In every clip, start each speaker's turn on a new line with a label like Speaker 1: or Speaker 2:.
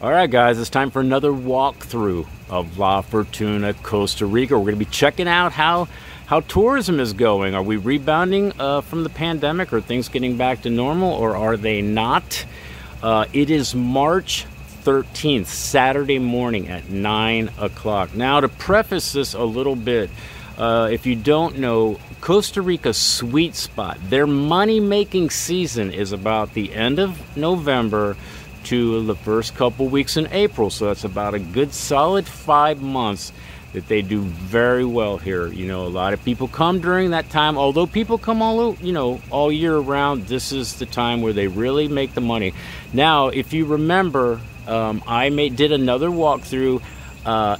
Speaker 1: All right, guys, it's time for another walkthrough of La Fortuna, Costa Rica. We're going to be checking out how tourism is going. Are we rebounding from the pandemic? Are things getting back to normal, or are they not? It is March 13th, Saturday morning at 9 o'clock. Now, to preface this a little bit, if you don't know, Costa Rica's sweet spot, their money-making season is about the end of November to the first couple weeks in April. So that's about a good solid 5 months that they do very well here. You know, a lot of people come during that time. Although people come all year round, this is the time where they really make the money. Now, if you remember, I did another walkthrough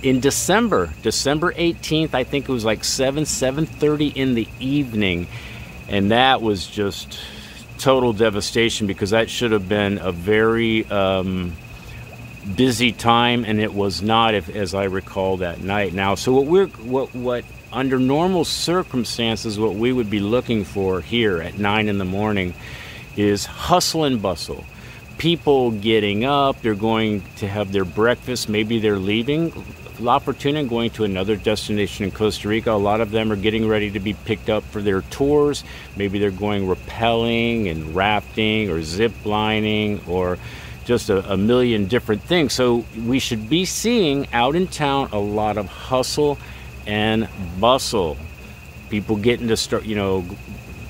Speaker 1: in December 18th. I think it was like 7:30 in the evening, and that was just total devastation because that should have been a very busy time, and it was not, as I recall, that night. Now, so what under normal circumstances, what we would be looking for here at 9 in the morning is hustle and bustle. People getting up, they're going to have their breakfast, maybe they're leaving La Fortuna and going to another destination in Costa Rica. A lot of them are getting ready to be picked up for their tours. Maybe they're going rappelling and rafting or zip lining or just a million different things. So we should be seeing out in town a lot of hustle and bustle. People getting to start,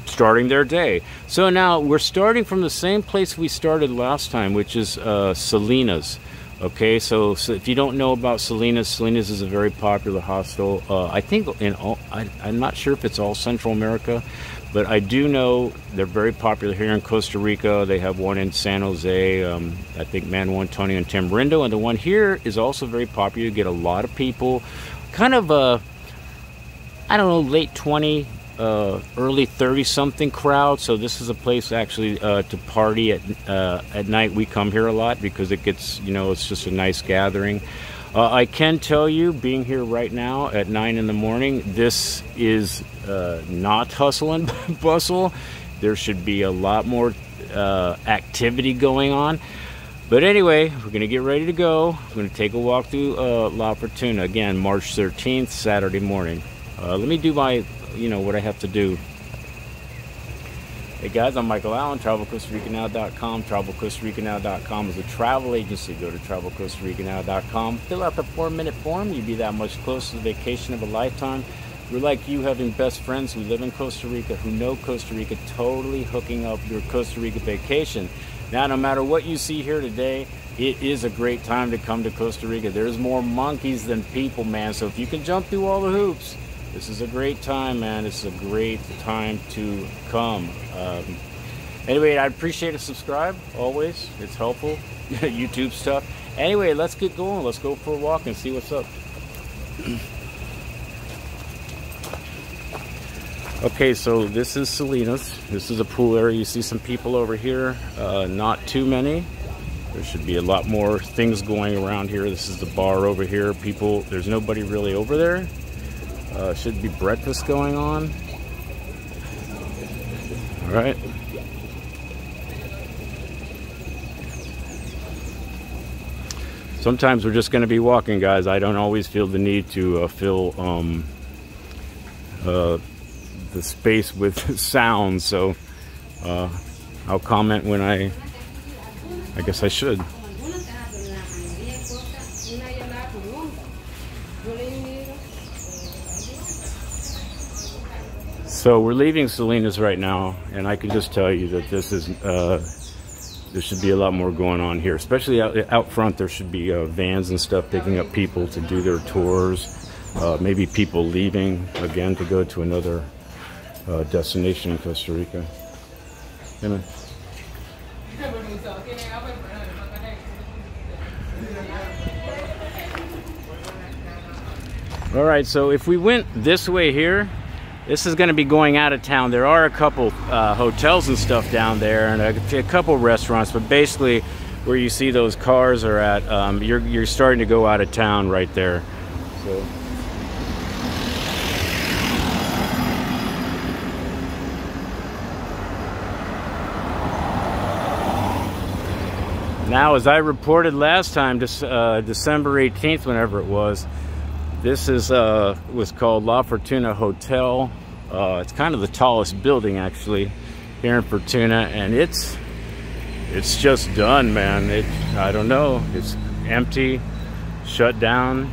Speaker 1: starting their day. So now we're starting from the same place we started last time, which is Salinas. Okay, so if you don't know about Salinas is a very popular hostel. I think I'm not sure if it's all Central America, but I do know they're very popular here in Costa Rica. They have one in San Jose, I think Manuel Antonio and Tamarindo, and the one here is also very popular. You get a lot of people, kind of late 20, early 30-something crowd. So this is a place actually to party at night. We come here a lot because it gets, it's just a nice gathering. I can tell you, being here right now at 9 in the morning, this is not hustle and bustle. There should be a lot more activity going on. But anyway, we're going to get ready to go. We're going to take a walk through La Fortuna. Again, March 13th, Saturday morning. Let me do my what I have to do. Hey guys, I'm Michael Allen, TravelCostaRicaNow.com. TravelCostaRicaNow.com is a travel agency. Go to TravelCostaRicaNow.com. Fill out the 4-minute form. You'll be that much closer to the vacation of a lifetime. We're like you, having best friends who live in Costa Rica, who know Costa Rica, totally hooking up your Costa Rica vacation. Now, no matter what you see here today, it is a great time to come to Costa Rica. There's more monkeys than people, man. So if you can jump through all the hoops, this is a great time, man. This is a great time to come. Anyway, I'd appreciate a subscribe, always. It's helpful. YouTube stuff. Anyway, let's get going. Let's go for a walk and see what's up. Okay, so this is Salinas. This is a pool area. You see some people over here. Not too many. There should be a lot more things going around here. This is the bar over here. There's nobody really over there. Should be breakfast going on. All right. Sometimes we're just going to be walking, guys. I don't always feel the need to fill the space with sound, so I'll comment when I guess I should. So we're leaving Salinas right now, and I can just tell you that this is there should be a lot more going on here, especially out front. There should be vans and stuff picking up people to do their tours. Maybe people leaving again to go to another destination in Costa Rica. Hey, man. All right, so if we went this way here, this is going to be going out of town. There are a couple hotels and stuff down there, and a couple restaurants, but basically where you see those cars are at, you're starting to go out of town right there. So Now, as I reported last time, December 18th, whenever it was, this is was called La Fortuna Hotel. It's kind of the tallest building actually here in Fortuna, and it's just done, man. I don't know, it's empty, shut down.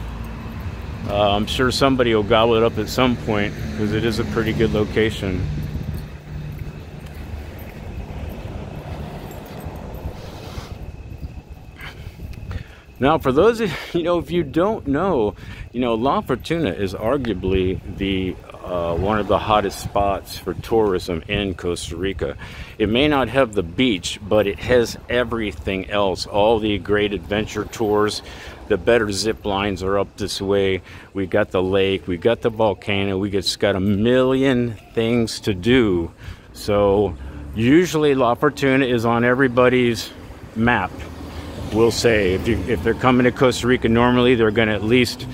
Speaker 1: I'm sure somebody will gobble it up at some point because it is a pretty good location. Now, for those of you, if you don't know, La Fortuna is arguably the one of the hottest spots for tourism in Costa Rica. It may not have the beach, but it has everything else. All the great adventure tours, the better zip lines are up this way. We got the lake, we got the volcano, we just got a million things to do. So usually La Fortuna is on everybody's map. We'll say if they're coming to Costa Rica, normally they're going to at least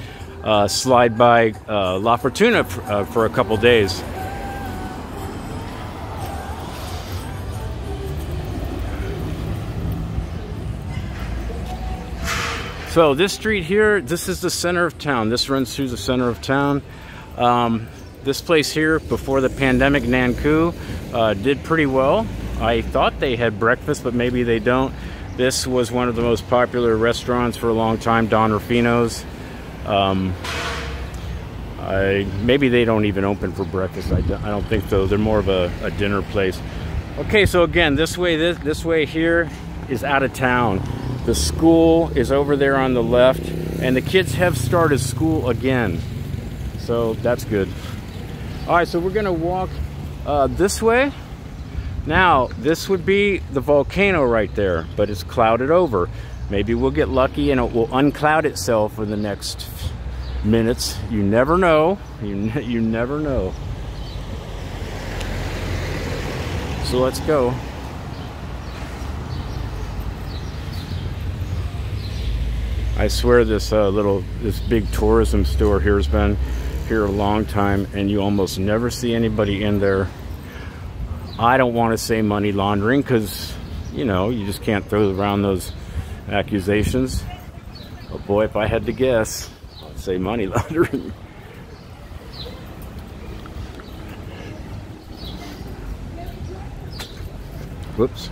Speaker 1: slide by La Fortuna for a couple days. So this street here, this is the center of town. This runs through the center of town. This place here, before the pandemic, Nanku, did pretty well. I thought they had breakfast, but maybe they don't. This was one of the most popular restaurants for a long time, Don Rufino's. Maybe they don't even open for breakfast. I don't think so. They're more of a dinner place. Okay, so again, this way here is out of town. The school is over there on the left, and the kids have started school again. So that's good. All right, so we're gonna walk this way. Now, this would be the volcano right there, but it's clouded over. Maybe we'll get lucky and it will uncloud itself in the next minutes. You never know. You never know. So let's go. I swear this big tourism store here has been here a long time, and you almost never see anybody in there. I don't want to say money laundering because, you just can't throw around those accusations. But boy, if I had to guess, I'd say money laundering. Whoops.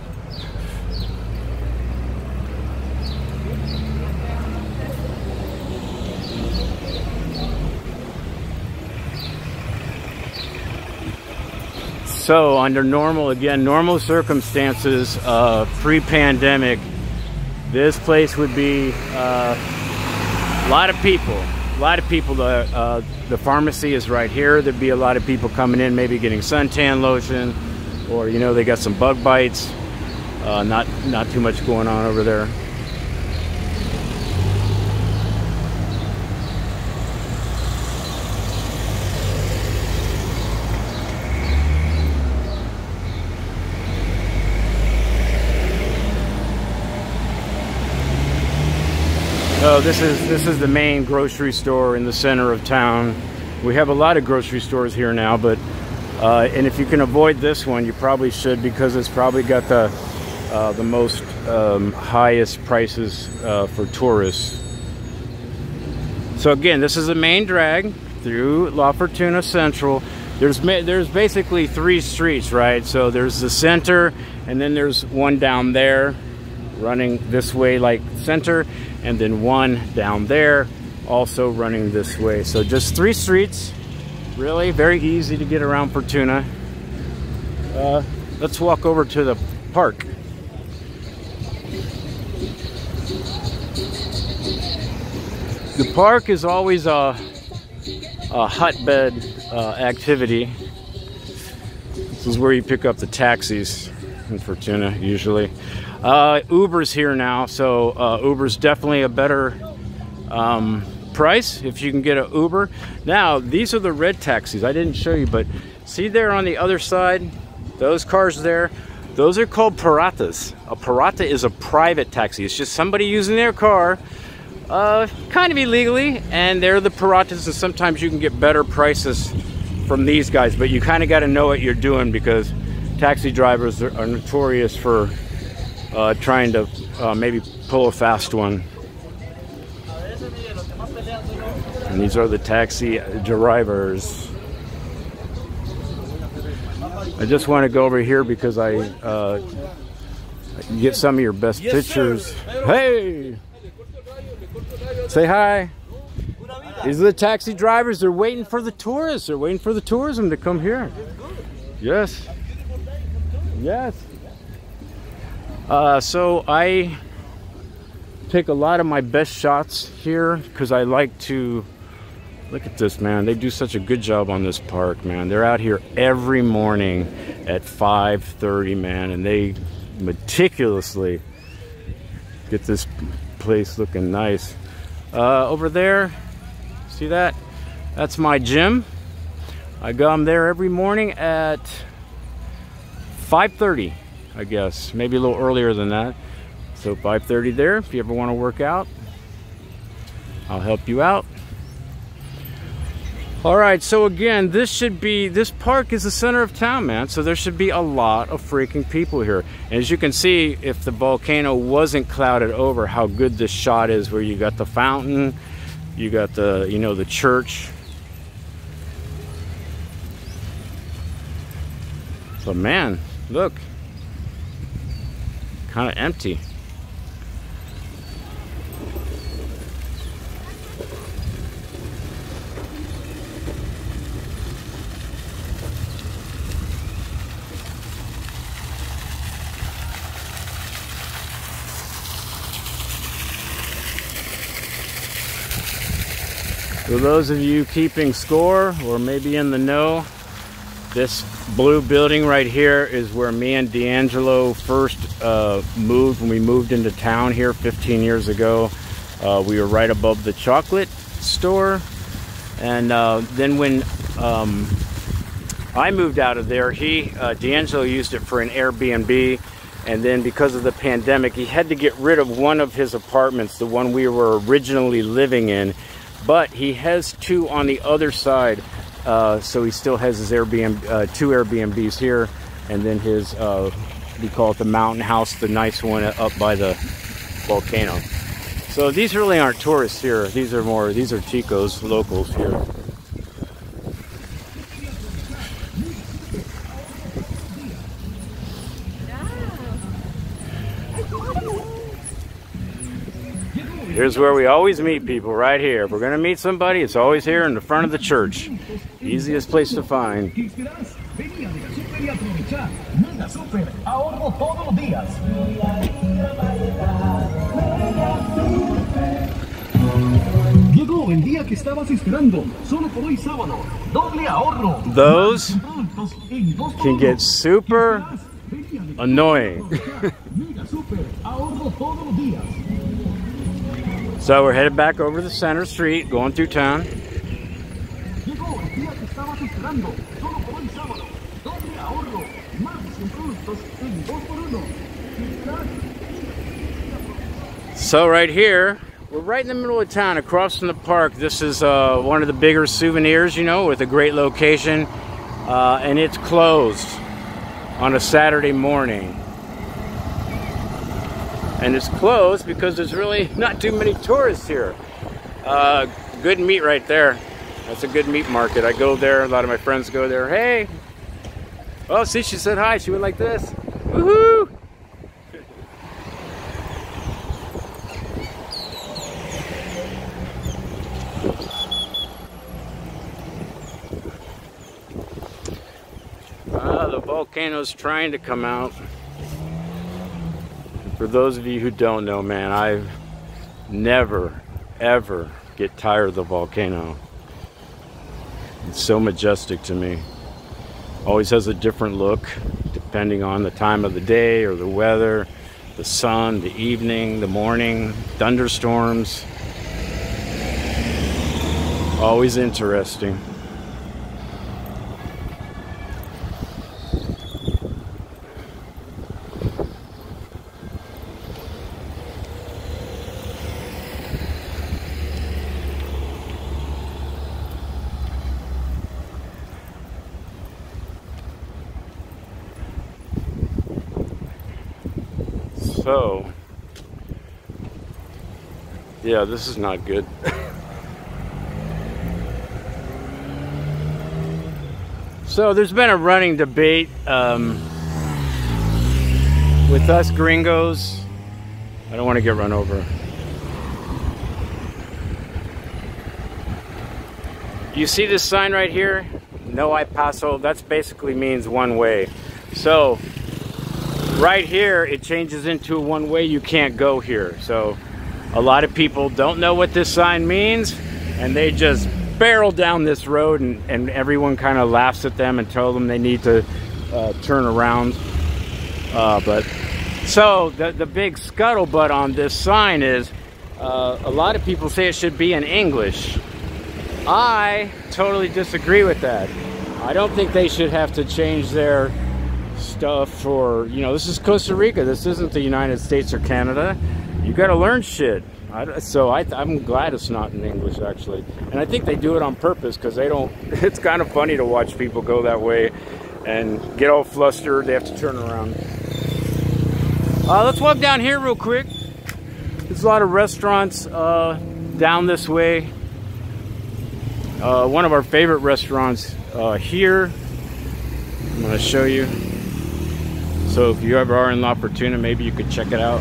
Speaker 1: So under normal circumstances, pre-pandemic, this place would be a lot of people. The pharmacy is right here. There'd be a lot of people coming in, maybe getting suntan lotion, or they got some bug bites. Not too much going on over there. So this is the main grocery store in the center of town. We have a lot of grocery stores here now, but and if you can avoid this one, you probably should, because it's probably got the most highest prices for tourists. So again, this is the main drag through La Fortuna Central. There's basically 3 streets, right? So there's the center, and then there's one down there running this way like center, and then one down there also running this way. So just 3 streets, really very easy to get around Fortuna. Let's walk over to the park. The park is always a hotbed activity. This is where you pick up the taxis in Fortuna usually. Uber's here now, so Uber's definitely a better price if you can get an Uber. Now, these are the red taxis. I didn't show you, but see there on the other side, those cars there, those are called paratas. A parata is a private taxi. It's just somebody using their car, kind of illegally, and they're the paratas, and sometimes you can get better prices from these guys, but you kind of got to know what you're doing, because taxi drivers are notorious for trying to maybe pull a fast one. And these are the taxi drivers. I just want to go over here because I get some of your best pictures. Hey! Say hi. These are the taxi drivers. They're waiting for the tourists. They're waiting for the tourism to come here. Yes. Yes. So I take a lot of my best shots here because I like to look at this, man. They do such a good job on this park, man. They're out here every morning at 5:30, man, and they meticulously get this place looking nice. Over there, see that? That's my gym. I come there every morning at 5:30, I guess, maybe a little earlier than that. So 5:30 there. If you ever want to work out, I'll help you out. All right, so again, this park is the center of town, man. So there should be a lot of freaking people here. And as you can see, if the volcano wasn't clouded over, how good this shot is, where you got the fountain, you got the, you know, the church. So man, look, kind of empty. For those of you keeping score or maybe in the know, this blue building right here is where me and D'Angelo first moved when we moved into town here 15 years ago. We were right above the chocolate store. And then when I moved out of there, D'Angelo used it for an Airbnb. And then because of the pandemic, he had to get rid of one of his apartments, the one we were originally living in. But he has two on the other side, so he still has his Airbnb, two Airbnbs here, and then his, we call it the mountain house, the nice one up by the volcano. So these really aren't tourists here. These are Chicos, locals here. Here's where we always meet people, right here. If we're going to meet somebody, it's always here in the front of the church. Easiest place to find. Those can get super annoying. So we're headed back over the center street, going through town. So right here, we're right in the middle of town, across from the park. This is one of the bigger souvenirs, you know, with a great location. And it's closed on a Saturday morning. And it's closed because there's really not too many tourists here. Good meat right there. That's a good meat market. I go there, a lot of my friends go there. Hey! Oh, see, she said hi. She went like this. Woohoo! The volcano's trying to come out. For those of you who don't know, man, I never, ever get tired of the volcano. It's so majestic to me. Always has a different look, depending on the time of the day or the weather, the sun, the evening, the morning, thunderstorms. Always interesting. So, yeah, this is not good. So there's been a running debate with us gringos. I don't want to get run over. You see this sign right here? No hay paso. That basically means one way. So right here, it changes into a one way. You can't go here. So a lot of people don't know what this sign means, and they just barrel down this road, and everyone kind of laughs at them and tells them they need to turn around. So the big scuttlebutt on this sign is a lot of people say it should be in English. I totally disagree with that. I don't think they should have to change their stuff for, you know, this is Costa Rica. This isn't the United States or Canada. You got to learn shit. I'm glad it's not in English, actually. And I think they do it on purpose because they don't, it's kind of funny to watch people go that way and get all flustered. They have to turn around. Let's walk down here real quick. There's a lot of restaurants down this way. One of our favorite restaurants here, I'm going to show you. So if you ever are in La Fortuna, maybe you could check it out.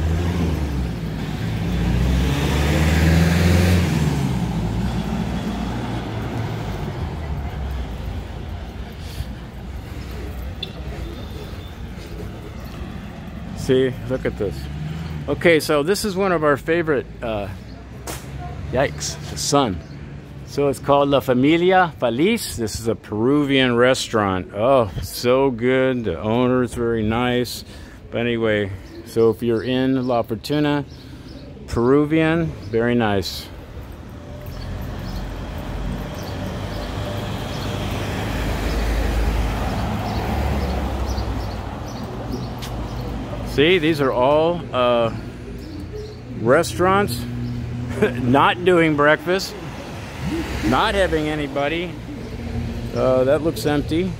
Speaker 1: See, look at this. Okay, so this is one of our favorite, yikes, the sun. So it's called La Familia Feliz. This is a Peruvian restaurant. Oh, so good. The owner is very nice. But anyway, so if you're in La Fortuna, Peruvian, very nice. See, these are all restaurants not doing breakfast, not having anybody. That looks empty.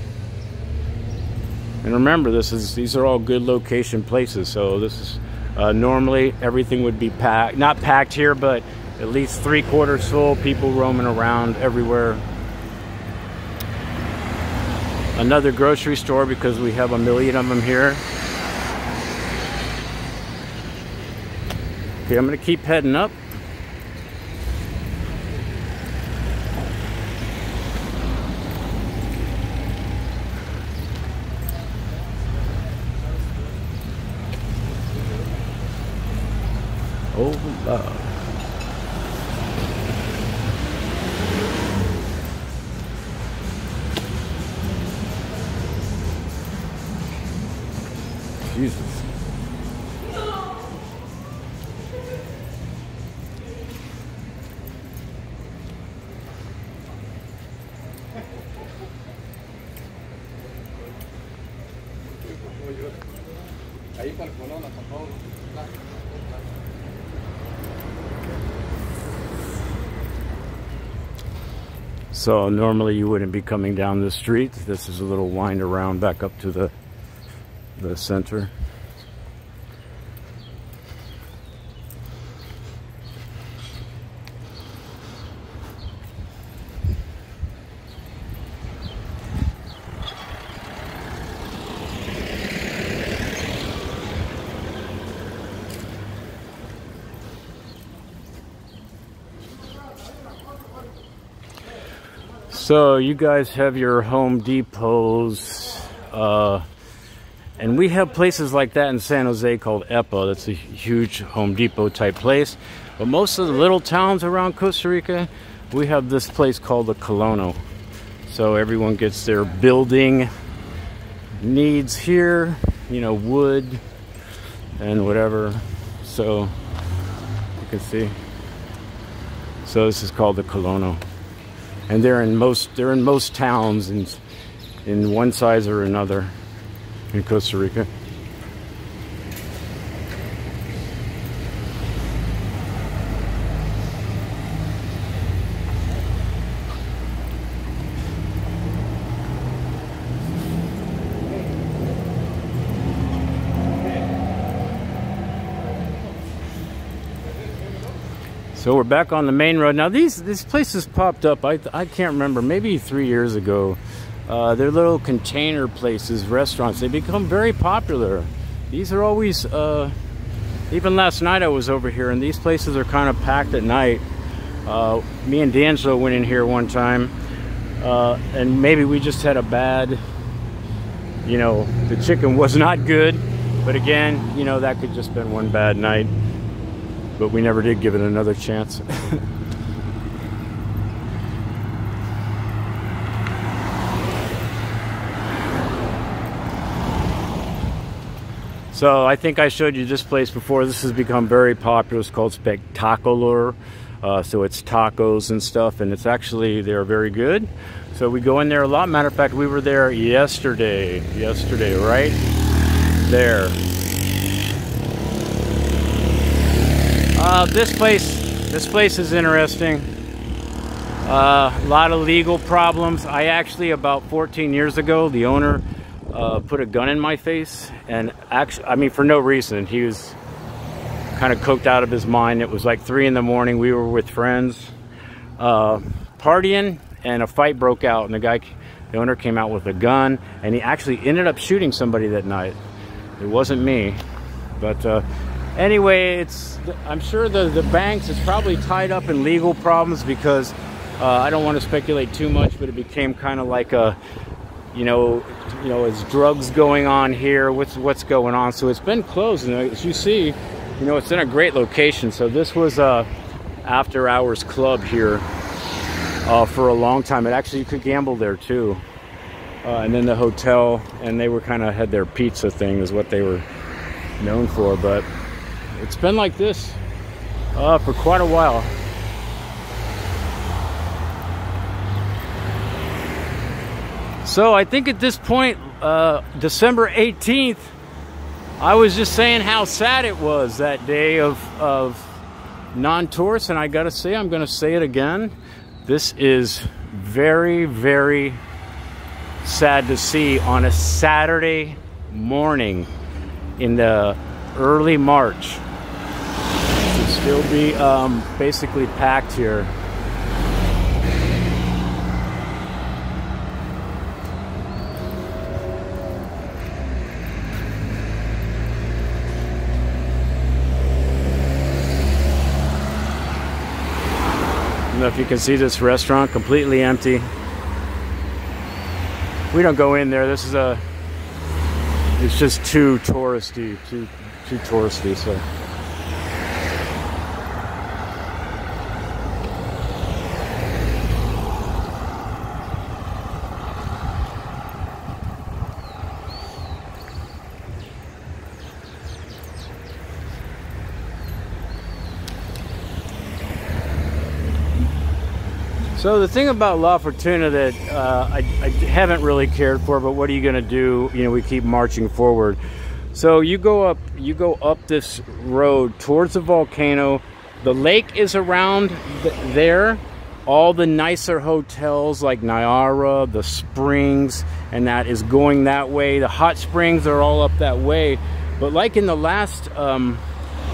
Speaker 1: And remember, these are all good location places. So this is normally everything would be packed, not packed here, but at least 3/4 full, people roaming around everywhere. Another grocery store because we have a million of them here. Okay, I'm gonna keep heading up. Oh, love. Jesus. So normally you wouldn't be coming down this street. This is a little wind around back up to the center. So you guys have your Home Depots, and we have places like that in San Jose called EPA. That's a huge Home Depot type place. But most of the little towns around Costa Rica, we have this place called the Colono. So everyone gets their building needs here, you know, wood and whatever. So you can see. So this is called the Colono. And they're in most towns in one size or another in Costa Rica. So we're back on the main road. Now these places popped up, I can't remember, maybe 3 years ago. They're little container places, restaurants. They become very popular. These are always, even last night I was over here, and these places are kind of packed at night. Me and D'Angelo went in here one time, and maybe we just had a bad, you know, the chicken was not good. But again, you know, that could just been one bad night. But we never did give it another chance. So I think I showed you this place before. This has become very popular. It's called Spectacular. So it's tacos and stuff, and it's actually, they're very good. So we go in there a lot. Matter of fact, we were there yesterday, right there. This place is interesting. A lot of legal problems. I actually, about 14 years ago, the owner put a gun in my face, and actually, I mean, for no reason. He was kind of coked out of his mind. It was like 3 in the morning. We were with friends partying, and a fight broke out, and the owner came out with a gun, and he actually ended up shooting somebody that night. It wasn't me, but anyway, I'm sure the banks is probably tied up in legal problems, because I don't want to speculate too much, but it became kind of like a, you know, is drugs going on here? What's going on? So it's been closed, and as you see, you know, it's in a great location. So this was a after hours club here for a long time. It actually, you could gamble there too. And then the hotel, and they were kind of had their pizza thing is what they were known for, but it's been like this for quite a while. So I think at this point, December 18th, I was just saying how sad it was that day of non-tourists, and I gotta say, I'm gonna say it again, this is very, very sad to see on a Saturday morning in the early March. It should still be basically packed here. I don't know if you can see this restaurant completely empty. We don't go in there. This is it's just too touristy, too touristy. So So the thing about La Fortuna that I haven't really cared for, but what are you going to do? You know, we keep marching forward. So you go up this road towards the volcano. The lake is around there. All the nicer hotels like Niagara, the springs, and that is going that way. The hot springs are all up that way. But like in the last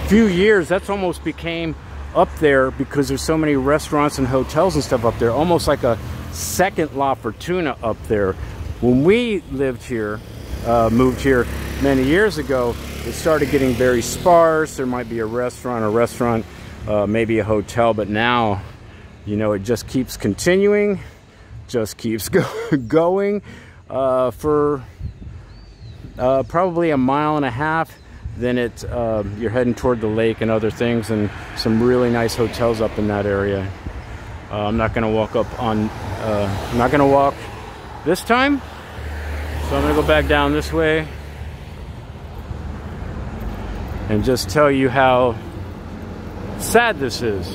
Speaker 1: few years, that's almost became up there because there's so many restaurants and hotels and stuff up there, almost like a second La Fortuna up there. When we lived here, moved here many years ago, it started getting very sparse. There might be a restaurant, maybe a hotel, but now, you know, it just keeps continuing, just keeps going for probably a mile and a half. Then you're heading toward the lake and other things, and some really nice hotels up in that area. I'm not going to walk up on, I'm not going to walk this time, so I'm going to go back down this way and just tell you how sad this is.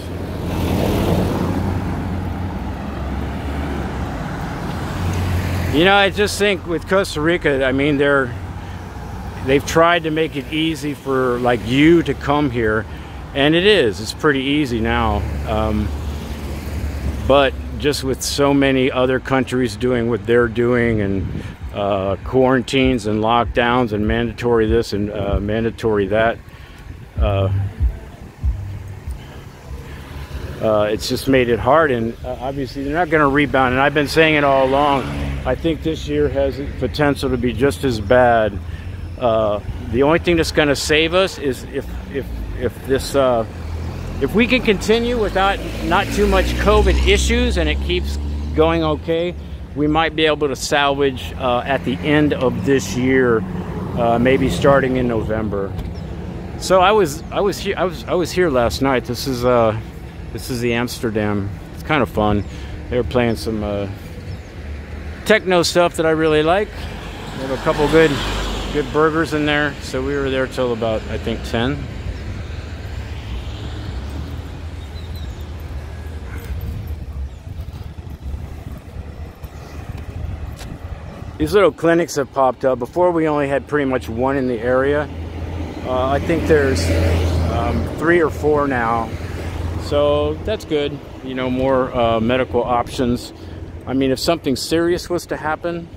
Speaker 1: You know, I just think with Costa Rica, I mean, they've tried to make it easy for like you to come here, and it's pretty easy now, but just with so many other countries doing what they're doing, and quarantines and lockdowns and mandatory this and mandatory that, it's just made it hard, and obviously they're not going to rebound, and I've been saying it all along. I think this year has the potential to be just as bad. The only thing that's going to save us is if we can continue without not too much COVID issues and it keeps going okay, we might be able to salvage at the end of this year, maybe starting in November. So I was here last night. This is the Amsterdam. It's kind of fun. They were playing some techno stuff that I really like. They have a couple good burgers in there. So we were there till about, I think, 10. These little clinics have popped up. Before we only had pretty much one in the area. I think there's 3 or 4 now. So that's good. You know, more medical options. I mean, if something serious was to happen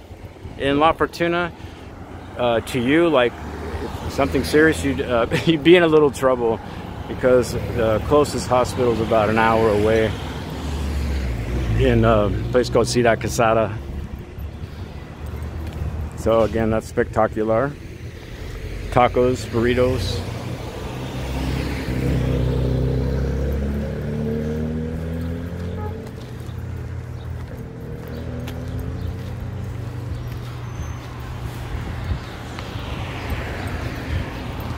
Speaker 1: in La Fortuna to you, like if something serious, you'd be in a little trouble, because the closest hospital is about an hour away in a place called Ciudad Quesada. So again, that's spectacular. Tacos, burritos.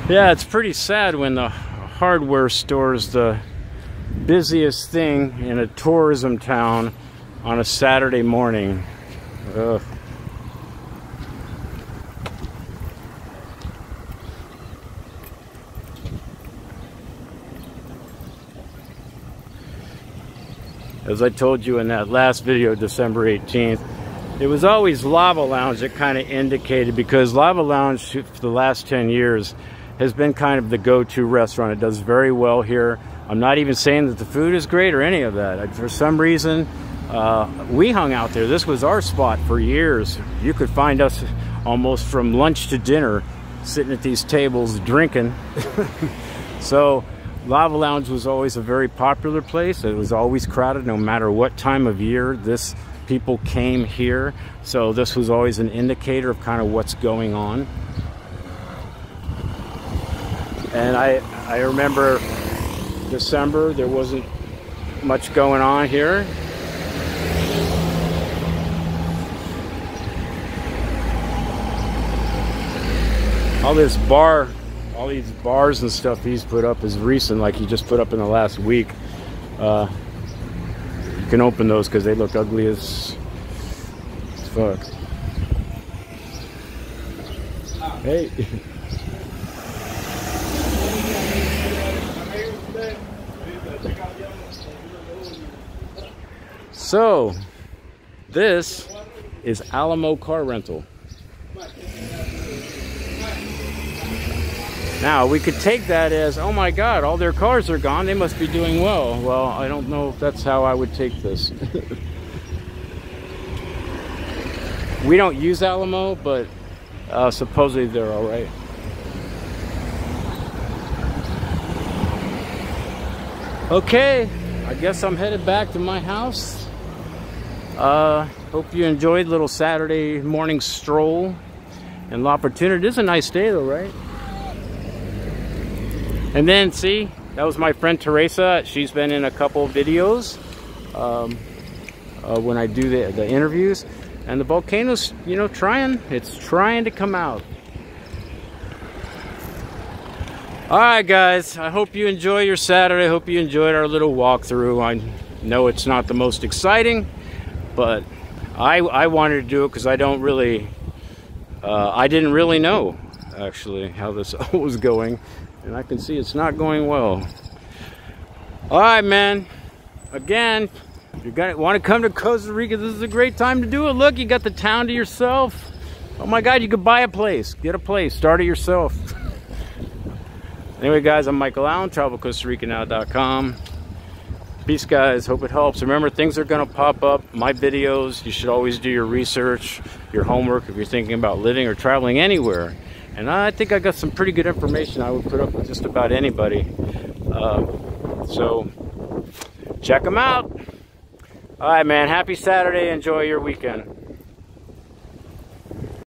Speaker 1: Yeah, it's pretty sad when the hardware store is the busiest thing in a tourism town on a Saturday morning. Ugh. As I told you in that last video, December 18th, it was always Lava Lounge that kind of indicated, because Lava Lounge for the last 10 years has been kind of the go-to restaurant. It does very well here. I'm not even saying that the food is great or any of that. For some reason, we hung out there. This was our spot for years. You could find us almost from lunch to dinner sitting at these tables drinking. So Lava Lounge was always a very popular place. It was always crowded no matter what time of year people came here. So this was always an indicator of kind of what's going on. And I remember December, there wasn't much going on here. All these bars and stuff he's put up is recent, like he just put up in the last week. You can open those because they look ugly as fuck. Hey. So, this is Alamo Car Rental. Now, we could take that as, oh my God, all their cars are gone, they must be doing well. Well, I don't know if that's how I would take this. We don't use Alamo, but supposedly they're all right. Okay, I guess I'm headed back to my house. Hope you enjoyed a little Saturday morning stroll in La Fortuna. It is a nice day though, right? And then, see, that was my friend Teresa. She's been in a couple of videos when I do the interviews. And the volcano's, you know, it's trying to come out. Alright guys, I hope you enjoy your Saturday. I hope you enjoyed our little walkthrough. I know it's not the most exciting, but I wanted to do it because I didn't really know actually how this was going. And I can see it's not going well. Alright man, again, if you want to come to Costa Rica, this is a great time to do it. Look, you got the town to yourself. Oh my God, you could buy a place, get a place, start it yourself. Anyway guys, I'm Michael Allen, travelcostarica.com. Peace guys, hope it helps. Remember, things are gonna pop up. My videos, you should always do your research, your homework if you're thinking about living or traveling anywhere. And I think I got some pretty good information I would put up with just about anybody. So check them out. All right, man. Happy Saturday. Enjoy your weekend.